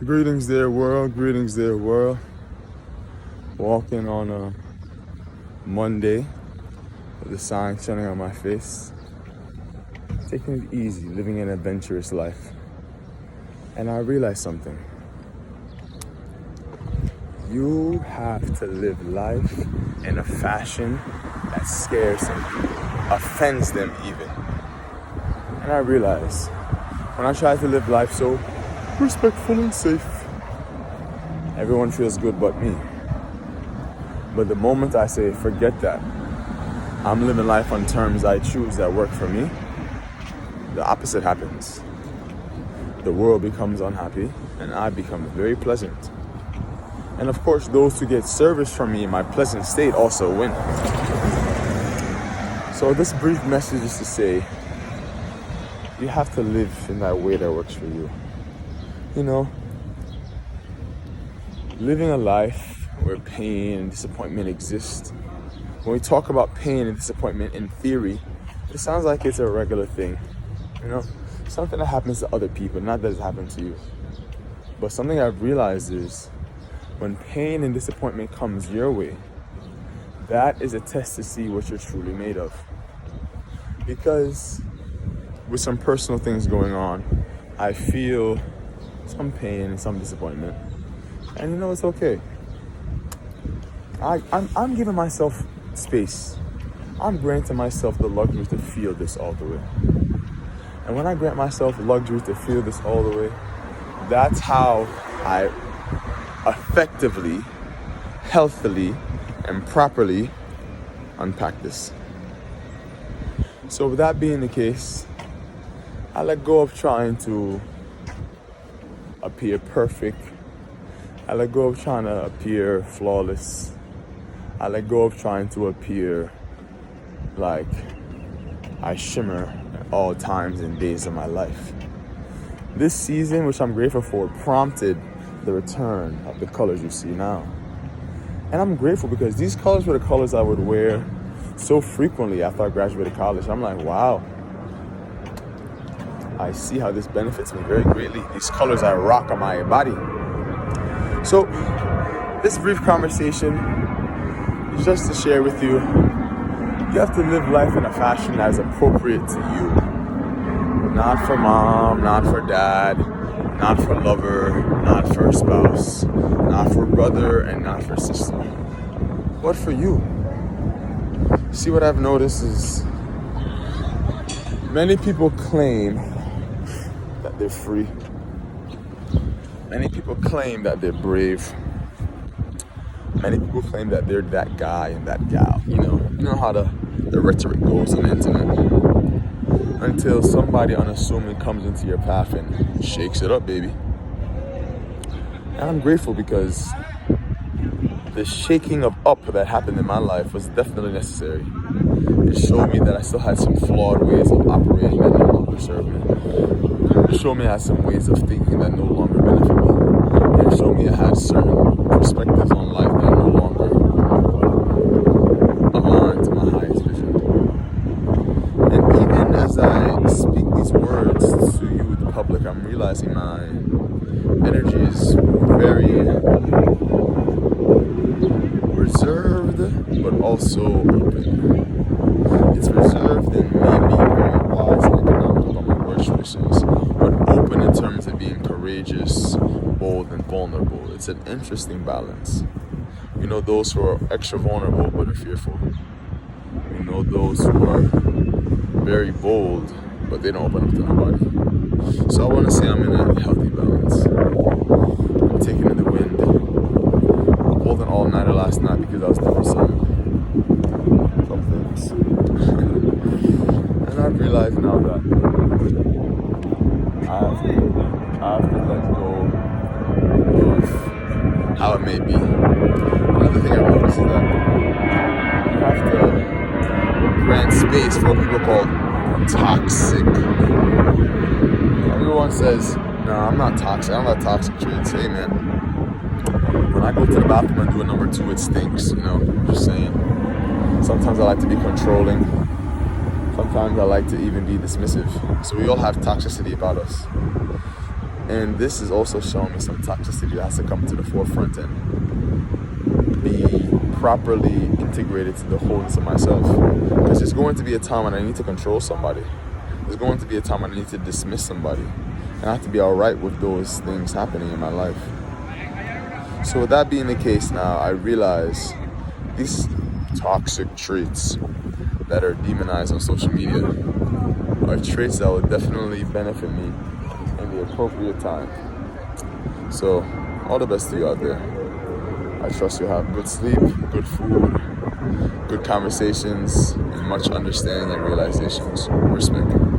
Greetings there world, greetings there world. Walking on a Monday with the sun shining on my face. Taking it easy, living an adventurous life. And I realized something. You have to live life in a fashion that scares some people, offends them even. And I realized when I try to live life so respectful and safe, everyone feels good but me. But the moment I say, forget that, I'm living life on terms I choose that work for me, the opposite happens. The world becomes unhappy and I become very pleasant. And of course, those who get service from me in my pleasant state also win. So this brief message is to say, you have to live in that way that works for you. You know, living a life where pain and disappointment exist. When we talk about pain and disappointment in theory, it sounds like it's a regular thing. You know, something that happens to other people, not that it's happened to you. But something I've realized is when pain and disappointment comes your way, that is a test to see what you're truly made of. Because with some personal things going on, I feel some pain and some disappointment. And you know, it's okay. I'm giving myself space. I'm granting myself the luxury to feel this all the way. And when I grant myself the luxury to feel this all the way, that's how I effectively, healthily, and properly unpack this. So with that being the case, I let go of trying to appear perfect. I let go of trying to appear flawless. I let go of trying to appear like I shimmer at all times and days of my life. This season, which I'm grateful for, prompted the return of the colors you see now. And I'm grateful because these colors were the colors I would wear so frequently after I graduated college. I'm like, wow, I see how this benefits me very greatly. These colors I rock on my body. So this brief conversation is just to share with you, you have to live life in a fashion that is appropriate to you. Not for mom, not for dad, not for lover, not for spouse, not for brother, and not for sister. What for you? See, what I've noticed is many people claim that they're free. Many people claim that they're brave. Many people claim that they're that guy and that gal. You know how the rhetoric goes on the internet. Until somebody unassuming comes into your path and shakes it up, baby. And I'm grateful because the shaking of up that happened in my life was definitely necessary. It showed me that I still had some flawed ways of operating that no longer served me. It showed me I had some ways of thinking that no longer benefit me. It showed me I had certain perspectives on life that no longer aligned to my highest vision. And even as I speak these words to you, the public, I'm realizing my energy is very reserved, but also open. It's reserved in me being very wise and economical about my word choices, but open in terms of being courageous, bold, and vulnerable. It's an interesting balance. We know those who are extra vulnerable but are fearful. We know those who are very bold, but they don't open up to nobody. So I want to say I'm in a healthy balance. I'm taking in the wind. I pulled an all-nighter last night because I was doing some things. And I've realized now that I have to let go of how it may be. Another thing I've noticed is that you have to grant space for what people call toxic. Everyone says, no, I'm not toxic. I don't have toxic traits. Hey, man. When I go to the bathroom and do a number 2, it stinks, just saying. Sometimes I like to be controlling. Sometimes I like to even be dismissive. So we all have toxicity about us. And this is also showing me some toxicity that has to come to the forefront and be properly integrated to the wholeness of myself. Because there's going to be a time when I need to control somebody. There's going to be a time when I need to dismiss somebody. And I have to be alright with those things happening in my life. So with that being the case now, I realize these toxic traits that are demonized on social media are traits that will definitely benefit me in the appropriate time. So, all the best to you out there. I trust you'll have good sleep, good food, good conversations, and much understanding and realizations. Respect.